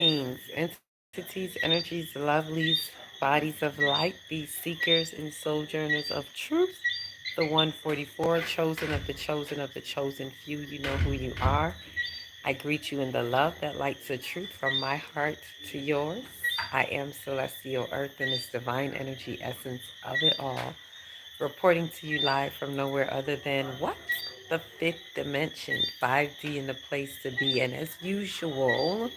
beings, entities, energies, lovelies, bodies of light, these seekers and sojourners of truth, the 144, chosen of the chosen of the chosen few, you know who you are. I greet you in the love that lights the truth from my heart to yours. I am celestial earth and this divine energy essence of it all, reporting to you live from nowhere other than what? The fifth dimension, 5D in the place to be. And as usual,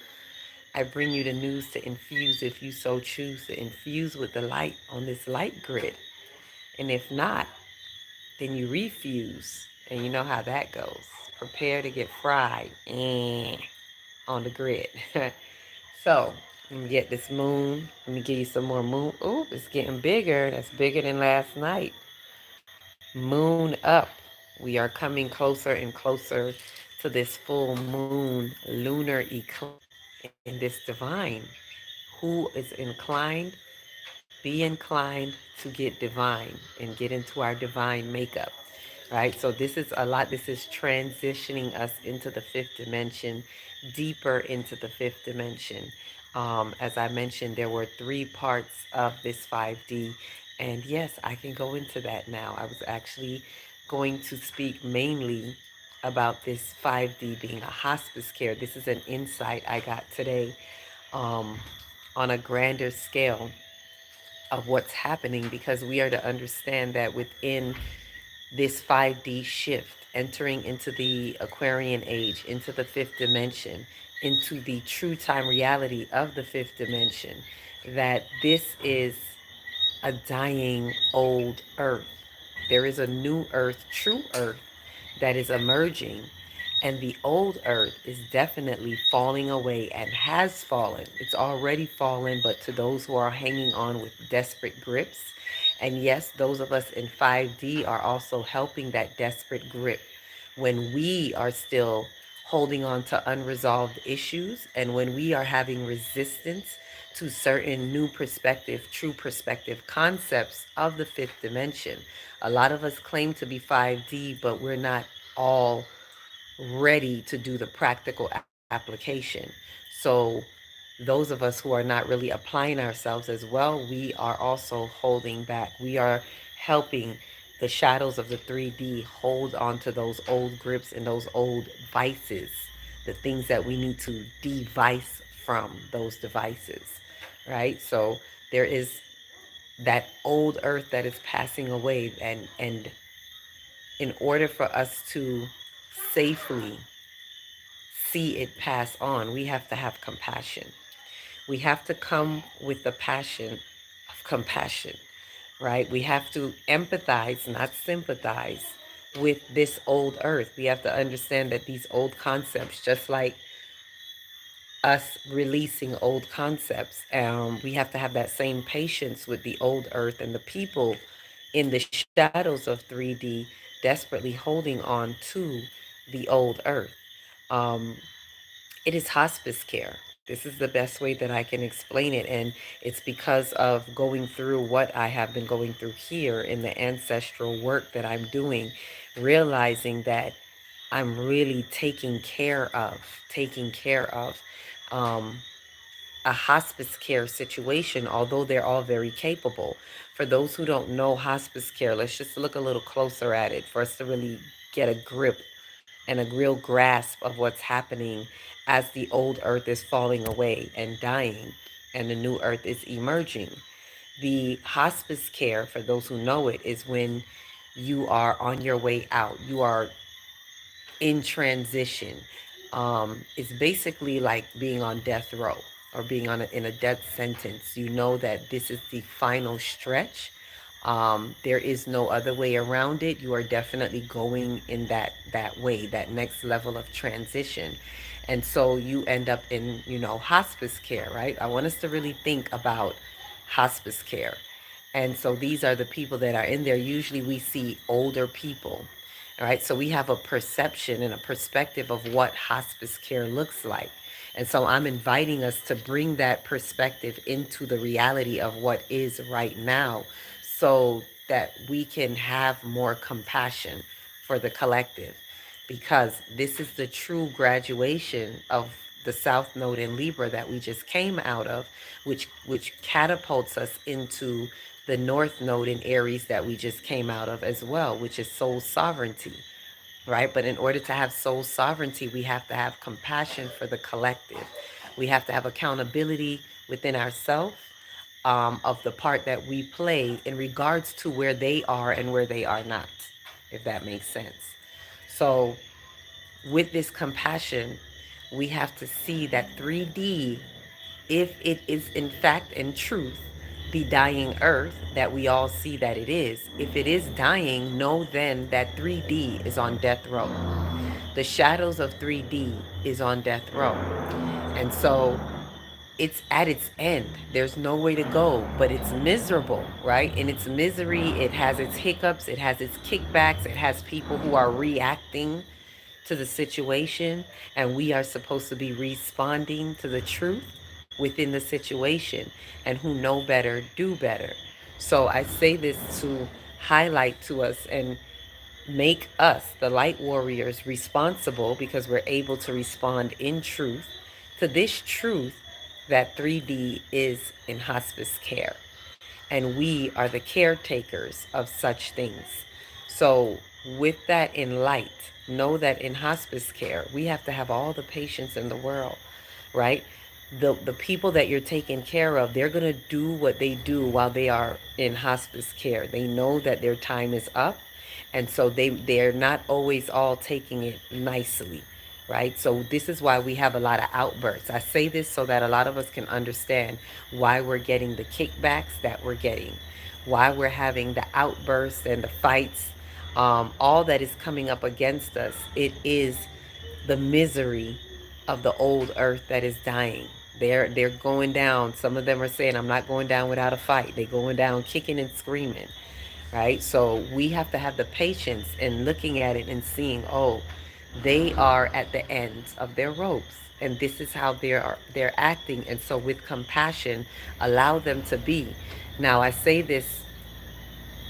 I bring you the news to infuse if you so choose to infuse with the light on this light grid. And if not, then you refuse. And you know how that goes. Prepare to get fried on the grid. So, let me get this moon. Let me give you some more moon. Oh, it's getting bigger. That's bigger than last night. Moon up. We are coming closer and closer to this full moon lunar eclipse in this divine. Who is inclined? Be inclined to get divine and get into our divine makeup. Right? So this is a lot. This is transitioning us into the fifth dimension, deeper into the fifth dimension. As I mentioned, there were three parts of this 5D. And yes, I can go into that now. I was actually going to speak mainly about this 5D being a hospice care. This is an insight I got today um, on a grander scale of what's happening, because we are to understand that within this 5D shift, entering into the Aquarian age, into the fifth dimension, into the true time reality of the fifth dimension, that this is a dying old earth. There is a new earth, true earth, that is emerging. And the old earth is definitely falling away and has fallen. It's already fallen, but to those who are hanging on with desperate grips, and yes, those of us in 5D are also helping that desperate grip when we are still holding on to unresolved issues and when we are having resistance to certain new perspective, true perspective concepts of the fifth dimension. A lot of us claim to be 5D, but we're not all ready to do the practical application. So, those of us who are not really applying ourselves as well, we are also holding back. We are helping the shadows of the 3D hold on to those old grips and those old vices, the things that we need to device from those devices, right? So, there is that old earth that is passing away, and in order for us to safely see it pass on, we have to have compassion. We have to come with the passion of compassion, right? We have to empathize, not sympathize, with this old earth. We have to understand that these old concepts, just like us releasing old concepts, we have to have that same patience with the old earth and the people in the shadows of 3D desperately holding on to the old earth. Um, it is hospice care. This is the best way that I can explain it. And it's because of going through what I have been going through here in the ancestral work that I'm doing, realizing that I'm really taking care of um, a hospice care situation, although they're all very capable. For those who don't know hospice care, let's just look a little closer at it for us to really get a grip and a real grasp of what's happening as the old earth is falling away and dying and the new earth is emerging. The hospice care, for those who know it, is when you are on your way out. You are in transition. It's basically like being on death row or being in a death sentence. You know that this is the final stretch. There is no other way around it. You are definitely going in that way, that next level of transition. And so you end up in, hospice care, right? I want us to really think about hospice care. And so these are the people that are in there. Usually we see older people. All right, so we have a perception and a perspective of what hospice care looks like. And so I'm inviting us to bring that perspective into the reality of what is right now so that we can have more compassion for the collective, because this is the true graduation of the South Node in Libra that we just came out of, which catapults us into the North Node in Aries that we just came out of as well, which is soul sovereignty, right? But in order to have soul sovereignty, we have to have compassion for the collective. We have to have accountability within ourselves, of the part that we play in regards to where they are and where they are not, if that makes sense. So, with this compassion, we have to see that 3D, if it is in fact and truth the dying earth that we all see that it is, if it is dying, know then that 3D is on death row. The shadows of 3D is on death row. And so it's at its end. There's no way to go, but it's miserable, right? In its misery, it has its hiccups, it has its kickbacks, it has people who are reacting to the situation, and we are supposed to be responding to the truth within the situation, and who know better do better. So I say this to highlight to us and make us, the light warriors, responsible, because we're able to respond in truth to this truth that 3D is in hospice care. And we are the caretakers of such things. So, with that in light, know that in hospice care, we have to have all the patience in the world, right? The people that you're taking care of, they're going to do what they do while they are in hospice care. They know that their time is up, and so they're not always all taking it nicely, right? So this is why we have a lot of outbursts. I say this so that a lot of us can understand why we're getting the kickbacks that we're getting, why we're having the outbursts and the fights, all that is coming up against us. It is the misery of the old earth that is dying. They're going down. Some of them are saying, I'm not going down without a fight. They're going down kicking and screaming, right? So we have to have the patience in looking at it and seeing, oh, they are at the end of their ropes, and this is how they're acting. And so with compassion, allow them to be. Now I say this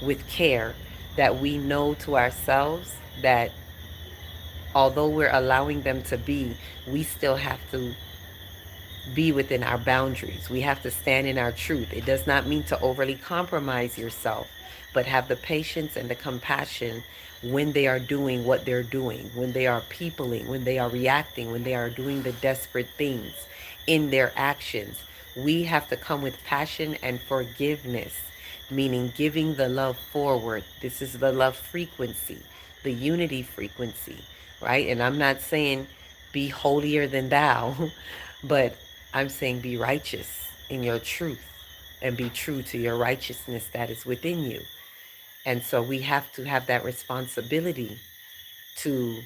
with care, that we know to ourselves that although we're allowing them to be, we still have to be within our boundaries. We have to stand in our truth. It does not mean to overly compromise yourself, but have the patience and the compassion when they are doing what they're doing, when they are peopling, when they are reacting, when they are doing the desperate things in their actions. We have to come with passion and forgiveness, meaning giving the love forward. This is the love frequency, the unity frequency, right? And I'm not saying be holier than thou, but I'm saying be righteous in your truth and be true to your righteousness that is within you. And so we have to have that responsibility to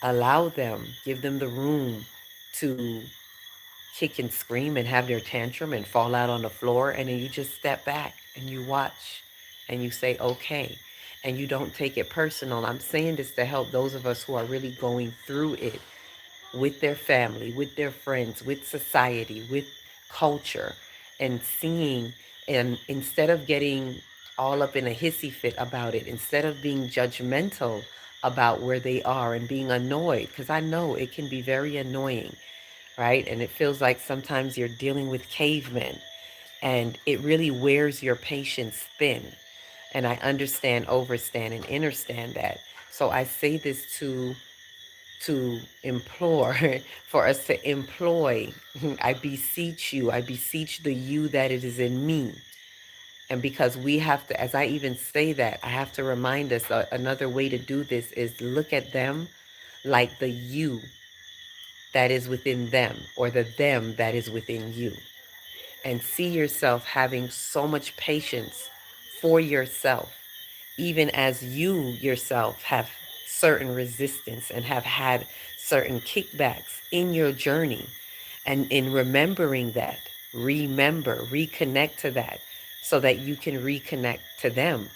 allow them, give them the room to kick and scream and have their tantrum and fall out on the floor. And then you just step back and you watch and you say, okay. And you don't take it personal. I'm saying this to help those of us who are really going through it with their family, with their friends, with society, with culture, and seeing, and instead of getting all up in a hissy fit about it, instead of being judgmental about where they are and being annoyed, because I know it can be very annoying, right? And it feels like sometimes you're dealing with cavemen, and it really wears your patience thin. And I understand, overstand, and understand that. So I say this to implore for us to employ. I beseech you, I beseech the you that it is in me. And because we have to, as I even say that, I have to remind us, another way to do this is look at them like the you that is within them, or the them that is within you, and see yourself having so much patience for yourself, even as you yourself have certain resistance and have had certain kickbacks in your journey. And in remembering that, remember, reconnect to that so that you can reconnect to them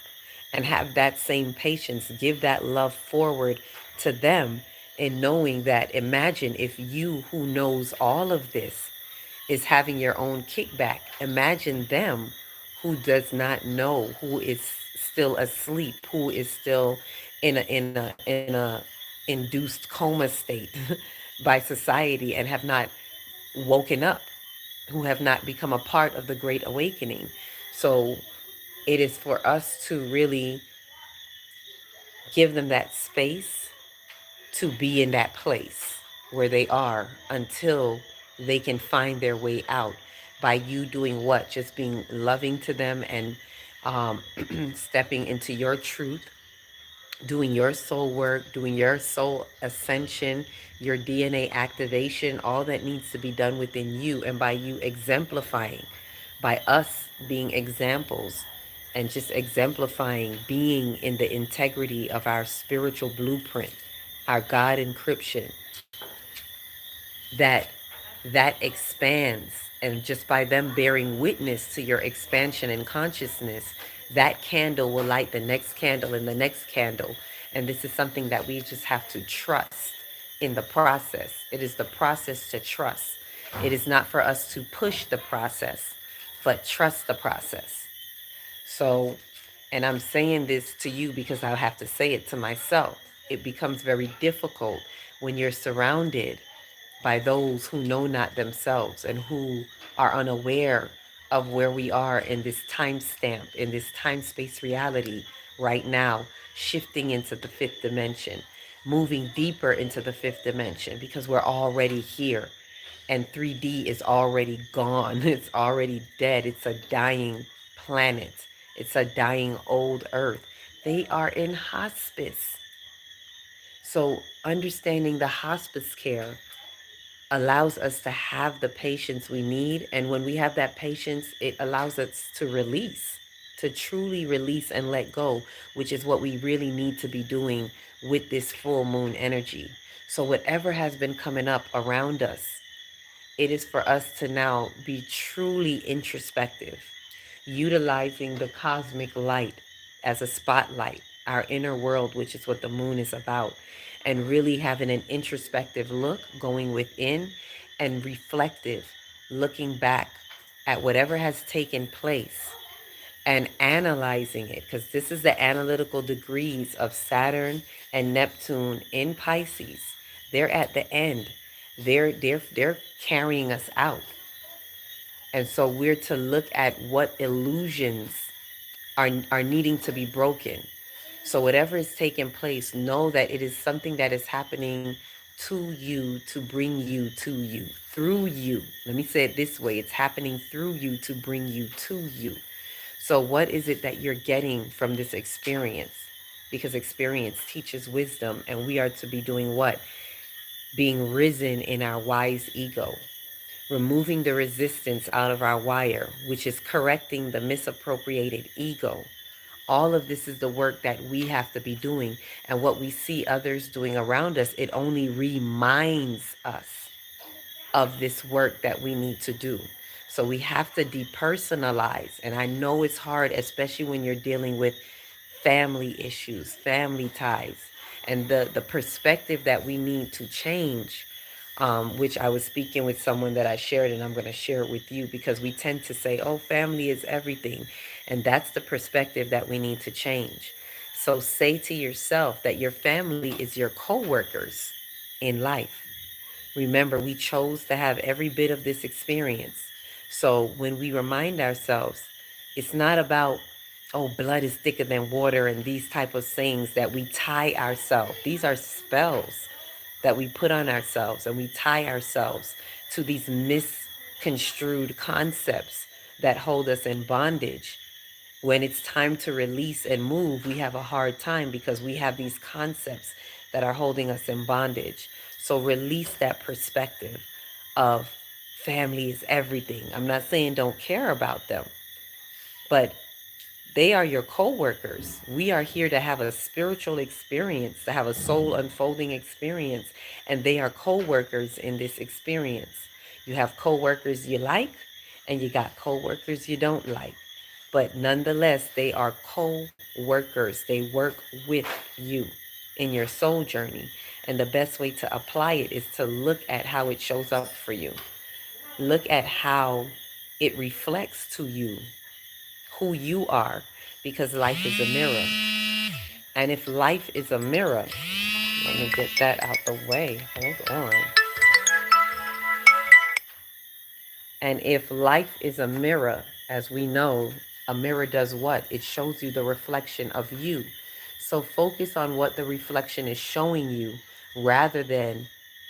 and have that same patience, give that love forward to them. And knowing that, imagine if you, who knows all of this, is having your own kickback. Imagine them who does not know, who is still asleep, who is still in a induced coma state by society, and have not woken up, who have not become a part of the Great Awakening. So it is for us to really give them that space to be in that place where they are until they can find their way out by you doing what? Just being loving to them and um, stepping into your truth, doing your soul work, doing your soul ascension, your DNA activation, all that needs to be done within you, and by you exemplifying, by us being examples and just exemplifying being in the integrity of our spiritual blueprint, our God encryption, that that expands, and just by them bearing witness to your expansion in consciousness, that candle will light the next candle and the next candle. And this is something that we just have to trust in the process. It is the process to trust. It is not for us to push the process, but trust the process. So, and I'm saying this to you because I'll have to say it to myself. It becomes very difficult when you're surrounded by those who know not themselves and who are unaware of where we are in this time stamp, in this time space reality right now, shifting into the fifth dimension, moving deeper into the fifth dimension because we're already here and 3D is already gone. It's already dead. It's a dying planet. It's a dying old earth. They are in hospice. So understanding the hospice care allows us to have the patience we need. And when we have that patience, it allows us to release, to truly release and let go, which is what we really need to be doing with this full moon energy. So whatever has been coming up around us, it is for us to now be truly introspective, utilizing the cosmic light as a spotlight, our inner world, which is what the moon is about, and really having an introspective look, going within, and reflective, looking back at whatever has taken place and analyzing it, because this is the analytical degrees of Saturn and Neptune in Pisces. They're at the end. They're carrying us out. And so we're to look at what illusions are needing to be broken. So whatever is taking place, know that it is something that is happening to you to bring you to you, through you. Let me say it this way. It's happening through you to bring you to you. So what is it that you're getting from this experience? Because experience teaches wisdom, and we are to be doing what? Being risen in our wise ego, removing the resistance out of our wire, which is correcting the misappropriated ego. All of this is the work that we have to be doing. And what we see others doing around us, it only reminds us of this work that we need to do. So we have to depersonalize. And I know it's hard, especially when you're dealing with family issues, family ties, and the perspective that we need to change, which I was speaking with someone that I shared, and I'm going to share it with you because we tend to say, oh, family is everything. And that's the perspective that we need to change. So say to yourself that your family is your co-workers in life. Remember, we chose to have every bit of this experience. So when we remind ourselves, it's not about, oh, blood is thicker than water and these type of sayings that we tie ourselves. These are spells that we put on ourselves, and we tie ourselves to these misconstrued concepts that hold us in bondage. When it's time to release and move, we have a hard time because we have these concepts that are holding us in bondage. So release that perspective of family is everything. I'm not saying don't care about them, but they are your co-workers. We are here to have a spiritual experience, to have a soul unfolding experience, and they are co-workers in this experience. You have co-workers you like, and you got co-workers you don't like. But nonetheless, they are co-workers. They work with you in your soul journey. And the best way to apply it is to look at how it shows up for you. Look at how it reflects to you who you are, because life is a mirror. And if life is a mirror, let me get that out the way. Hold on. And if life is a mirror, as we know, a mirror does what? It shows you the reflection of you. So focus on what the reflection is showing you rather than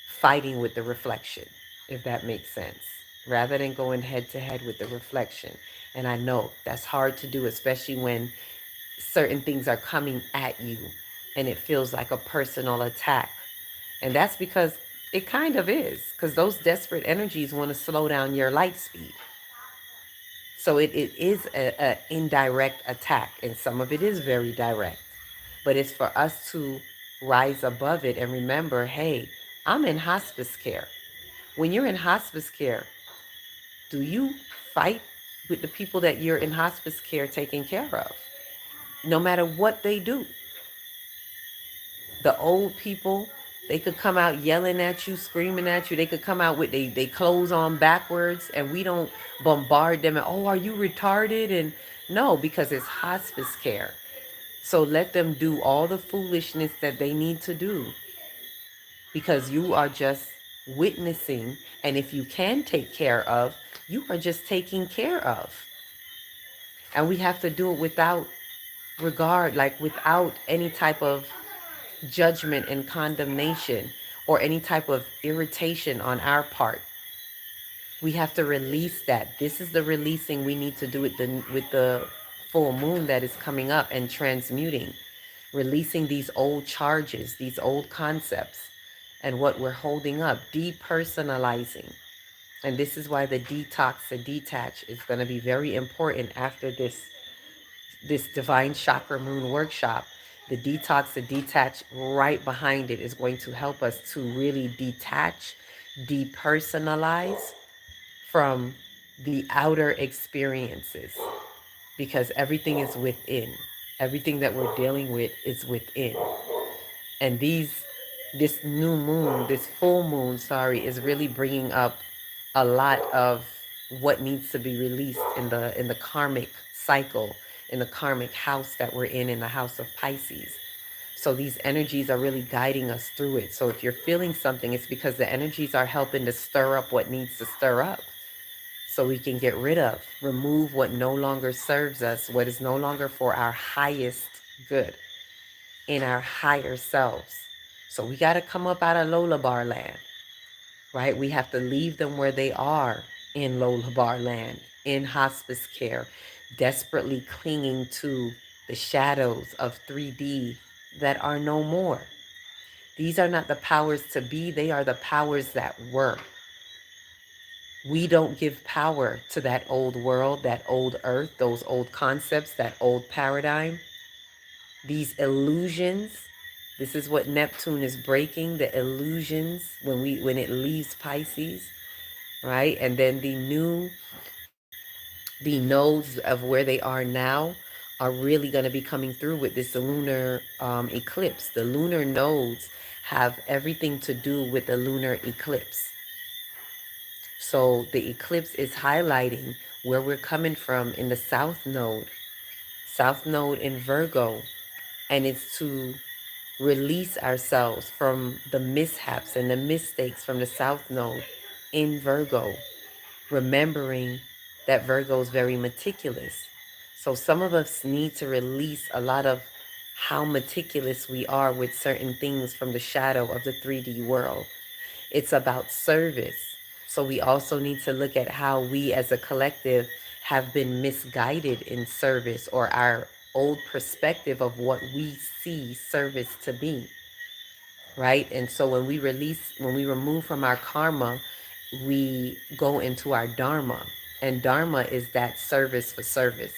fighting with the reflection, if that makes sense. Rather than going head to head with the reflection. And I know that's hard to do, especially when certain things are coming at you and it feels like a personal attack. And that's because it kind of is, because those desperate energies want to slow down your light speed. So it is a indirect attack, and some of it is very direct. But it's for us to rise above it and remember, hey, I'm in hospice care. When you're in hospice care, do you fight with the people that you're in hospice care taking care of? No matter what they do, the old people, they could come out yelling at you, screaming at you. They could come out with they clothes on backwards, and we don't bombard them and, oh, are you retarded? And no, because it's hospice care. So let them do all the foolishness that they need to do, because you are just witnessing. And if you can take care of, you are just taking care of. And we have to do it without regard, like without any type of judgment and condemnation or any type of irritation on our part. We have to release that. This is the releasing we need to do with the full moon that is coming up and transmuting, releasing these old charges, these old concepts, and what we're holding up, depersonalizing. And this is why the detox and detach is going to be very important after this divine chakra moon workshop. The detox and detach right behind it is going to help us to really detach, depersonalize from the outer experiences, because everything is within. Everything that we're dealing with is within. And this new moon, this full moon, sorry, is really bringing up a lot of what needs to be released in the karmic cycle, in the karmic house that we're in the house of Pisces. So these energies are really guiding us through it. So if you're feeling something, it's because the energies are helping to stir up what needs to stir up, so we can get rid of, remove what no longer serves us, what is no longer for our highest good in our higher selves. So we got to come up out of Lola land, right? We have to leave them where they are in Lola land, in hospice care, desperately clinging to the shadows of 3D that are no more. These are not the powers to be, they are the powers that were. We don't give power to that old world, that old earth, those old concepts, that old paradigm, these illusions. This is what Neptune is breaking, the illusions when it leaves Pisces, right? And then the nodes of where they are now are really going to be coming through with this lunar eclipse. The lunar nodes have everything to do with the lunar eclipse. So the eclipse is highlighting where we're coming from in the south node in Virgo, and it's to release ourselves from the mishaps and the mistakes from the south node in Virgo, remembering that Virgo is very meticulous. So some of us need to release a lot of how meticulous we are with certain things from the shadow of the 3D world. It's about service. So we also need to look at how we as a collective have been misguided in service, or our old perspective of what we see service to be, right? And so when we remove from our karma, we go into our dharma. And dharma is that service for service.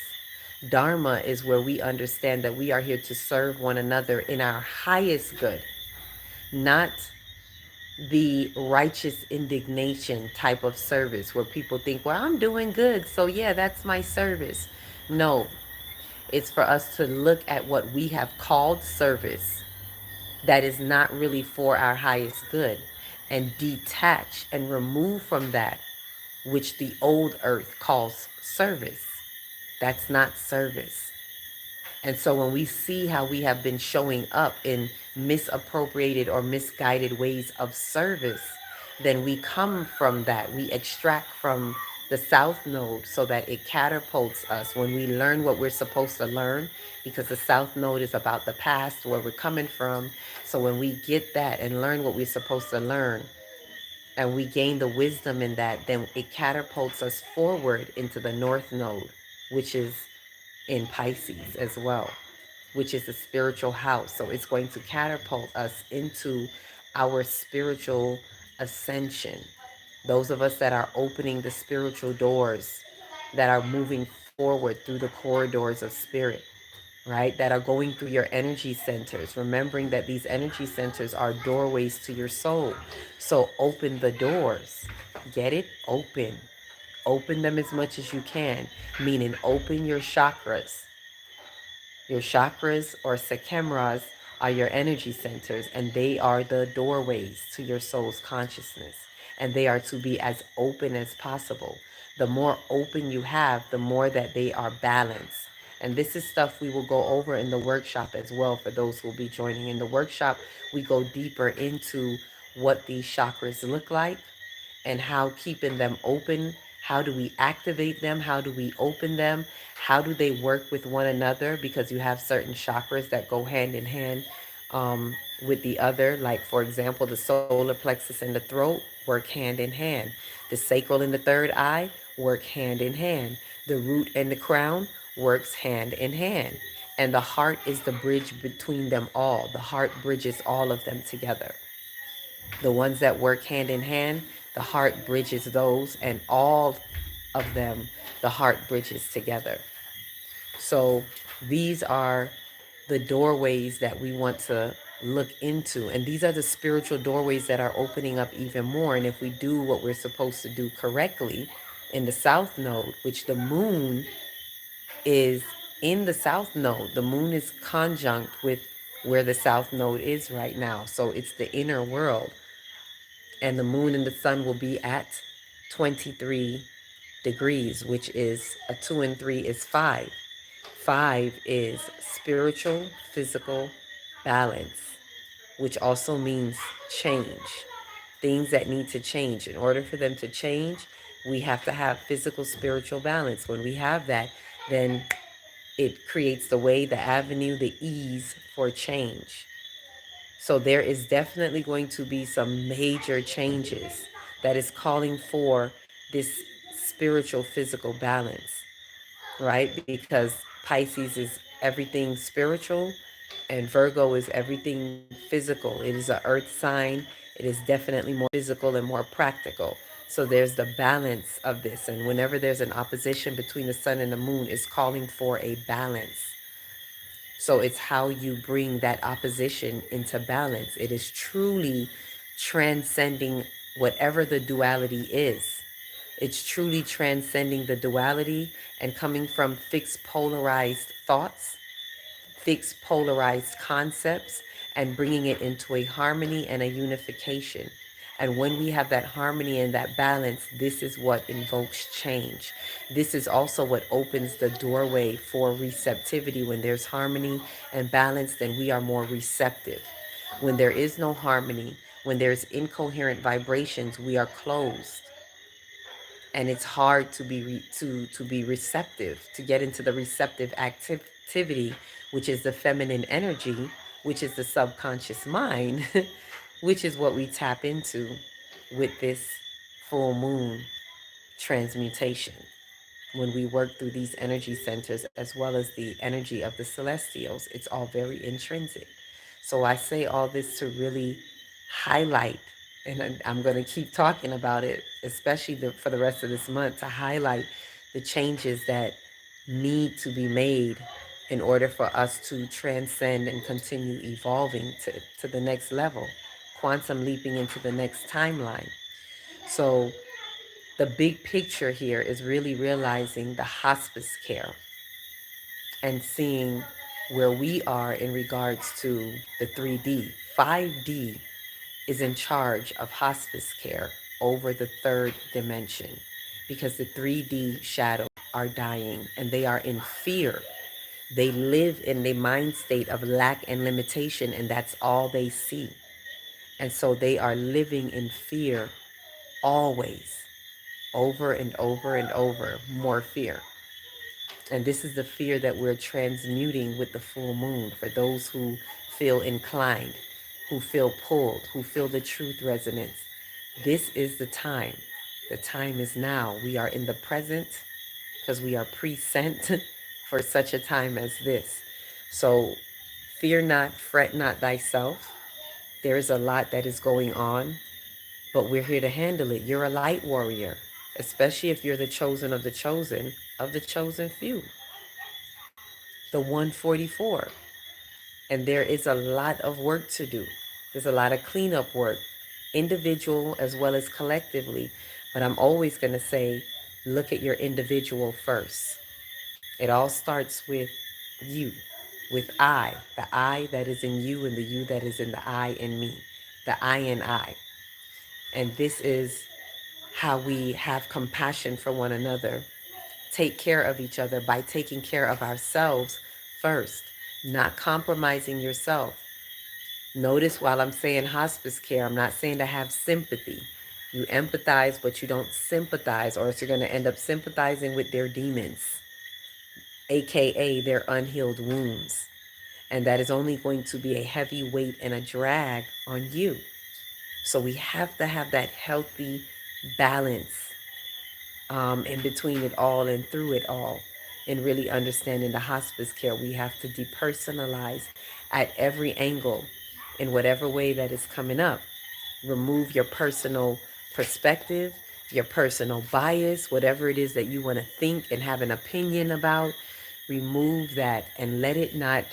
Dharma is where we understand that we are here to serve one another in our highest good, not the righteous indignation type of service where people think, well, I'm doing good, so yeah, that's my service. No, it's for us to look at what we have called service that is not really for our highest good, and detach and remove from that which the old earth calls service. That's not service. And so when we see how we have been showing up in misappropriated or misguided ways of service, then we come from that. We extract from the south node so that it catapults us when we learn what we're supposed to learn, because the south node is about the past, where we're coming from. So when we get that and learn what we're supposed to learn, and we gain the wisdom in that, then it catapults us forward into the north node, which is in Pisces as well, which is the spiritual house. So it's going to catapult us into our spiritual ascension. Those of us that are opening the spiritual doors, that are moving forward through the corridors of spirit, right? That are going through your energy centers, remembering that these energy centers are doorways to your soul. So open the doors. Get it? Open. Open them as much as you can, meaning open your chakras. Your chakras or sekemras are your energy centers, and they are the doorways to your soul's consciousness. And they are to be as open as possible. The more open you have, the more that they are balanced. And this is stuff we will go over in the workshop as well for those who will be joining. In the workshop, we go deeper into what these chakras look like and how keeping them open, how do we activate them, how do we open them, how do they work with one another, because you have certain chakras that go hand in hand with the other. Like, for example, the solar plexus and the throat work hand in hand. The sacral and the third eye work hand in hand. The root and the crown works hand in hand. And the heart is the bridge between them all. The heart bridges all of them together. The ones that work hand in hand, the heart bridges those, and all of them, the heart bridges together. So these are the doorways that we want to look into. And these are the spiritual doorways that are opening up even more. And if we do what we're supposed to do correctly in the south node, which the moon is in the south node, the moon is conjunct with where the south node is right now. So it's the inner world. And the moon and the sun will be at 23 degrees, which is a 2 and 3 is 5. 5 is spiritual, physical balance, which also means change. Things that need to change. In order for them to change, we have to have physical, spiritual balance. When we have that, then it creates the way, the avenue, the ease for change. So there is definitely going to be some major changes that is calling for this spiritual physical balance, right? Because Pisces is everything spiritual and Virgo is everything physical. It is an earth sign. It is definitely more physical and more practical. So there's the balance of this. And whenever there's an opposition between the sun and the moon, it's calling for a balance. So it's how you bring that opposition into balance. It is truly transcending whatever the duality is. It's truly transcending the duality and coming from fixed polarized thoughts, fixed polarized concepts, and bringing it into a harmony and a unification. And when we have that harmony and that balance, this is what invokes change. This is also what opens the doorway for receptivity. When there's harmony and balance, then we are more receptive. When there is no harmony, when there's incoherent vibrations, we are closed. And it's hard to be to be receptive, to get into the receptive activity, which is the feminine energy, which is the subconscious mind, which is what we tap into with this full moon transmutation when we work through these energy centers as well as the energy of the celestials. It's all very intrinsic. So I say all this to really highlight, and I'm going to keep talking about it, especially for the rest of this month, to highlight the changes that need to be made in order for us to transcend and continue evolving to the next level, quantum leaping into the next timeline. So the big picture here is really realizing the hospice care and seeing where we are in regards to the 3D. 5D is in charge of hospice care over the third dimension because the 3D shadows are dying and they are in fear. They live in a mind state of lack and limitation, and that's all they see. And so they are living in fear always. over and over and over, more fear. And this is the fear that we're transmuting with the full moon for those who feel inclined, who feel pulled, who feel the truth resonance. This is the time. The time is now. We are in the present because we are present for such a time as this. So fear not, fret not thyself. There is a lot that is going on, but we're here to handle it. You're a light warrior, especially if you're the chosen of the chosen few, the 144. And there is a lot of work to do. There's a lot of cleanup work, individual as well as collectively. But I'm always going to say, look at your individual first. It all starts with you, with I, the I that is in you and the you that is in the I in me, the I in I. And this is how we have compassion for one another, take care of each other by taking care of ourselves first, not compromising yourself. Notice while I'm saying hospice care, I'm not saying to have sympathy. You empathize, but you don't sympathize, or else you're going to end up sympathizing with their demons, aka their unhealed wounds. And that is only going to be a heavy weight and a drag on you. So we have to have that healthy balance in between it all and through it all. And really understanding the hospice care, we have to depersonalize at every angle in whatever way that is coming up. Remove your personal perspective, your personal bias, whatever it is that you want to think and have an opinion about. Remove that and let it not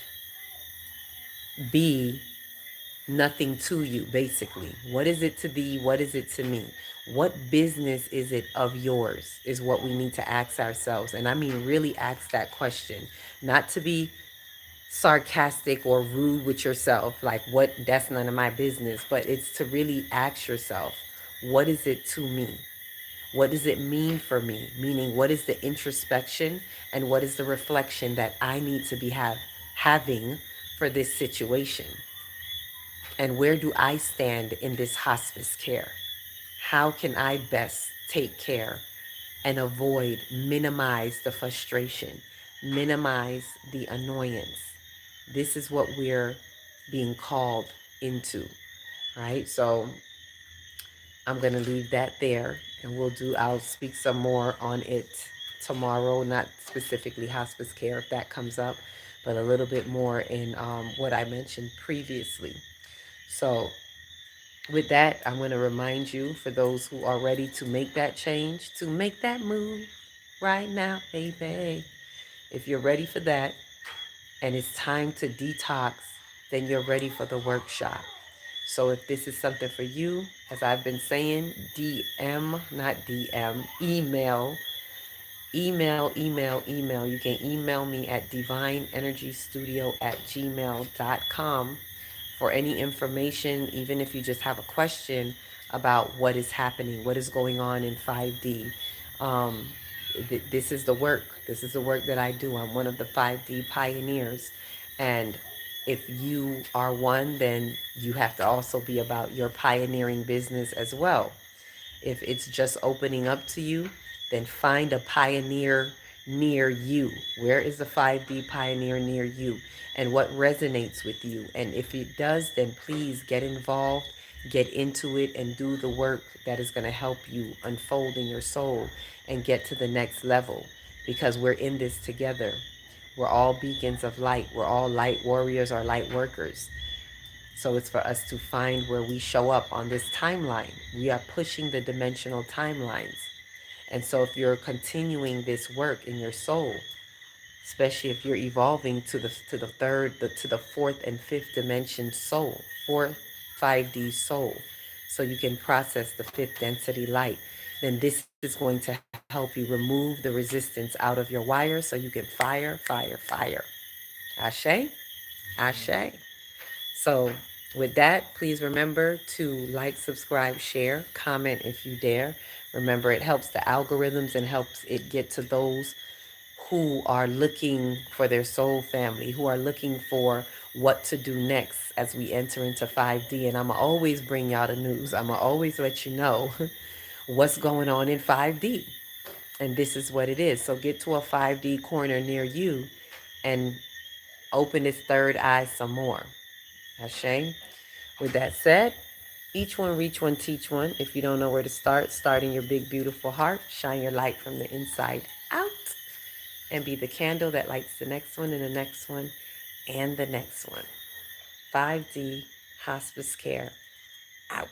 be nothing to you, basically. What is it to thee? What is it to me? What business is it of yours is what we need to ask ourselves. And I mean, really ask that question, not to be sarcastic or rude with yourself, like what, that's none of my business, but it's to really ask yourself, what is it to me? What does it mean for me? Meaning, what is the introspection and what is the reflection that I need to be having for this situation? And where do I stand in this hospice care? How can I best take care and avoid, minimize the frustration, minimize the annoyance? This is what we're being called into, right? So I'm going to leave that there and I'll speak some more on it tomorrow, not specifically hospice care if that comes up, but a little bit more in what I mentioned previously. So with that, I'm going to remind you, for those who are ready to make that change, to make that move right now, baby. If you're ready for that and it's time to detox, then you're ready for the workshop. So if this is something for you, as I've been saying, not DM, email. You can email me at divineenergystudio@gmail.com for any information, even if you just have a question about what is happening, what is going on in 5D. Um, this is the work. This is the work that I do. I'm one of the 5D pioneers. And if you are one, then you have to also be about your pioneering business as well. If it's just opening up to you, then find a pioneer near you. Where is the 5D pioneer near you? And what resonates with you? And if it does, then please get involved, get into it, and do the work that is going to help you unfold in your soul and get to the next level, because we're in this together. We're all beacons of light. We're all light warriors or light workers. So it's for us to find where we show up on this timeline. We are pushing the dimensional timelines. And so if you're continuing this work in your soul, especially if you're evolving to the third, to the fourth and fifth dimension soul, fourth 5D soul, so you can process the fifth density light, then this is going to help you remove the resistance out of your wires so you can fire. Ashe? Ashe. So with that, please remember to like, subscribe, share, comment if you dare. Remember, it helps the algorithms and helps it get to those who are looking for their soul family, who are looking for what to do next as we enter into 5D. And I'm going to always bring y'all the news. I'm going to always let you know what's going on in 5D. And this is what it is. So get to a 5D corner near you and open its third eye some more. Ashe. With that said, each one reach one, teach one. If you don't know where to start in your big, beautiful heart. Shine your light from the inside out and be the candle that lights the next one and the next one and the next one. 5D Hospice Care out.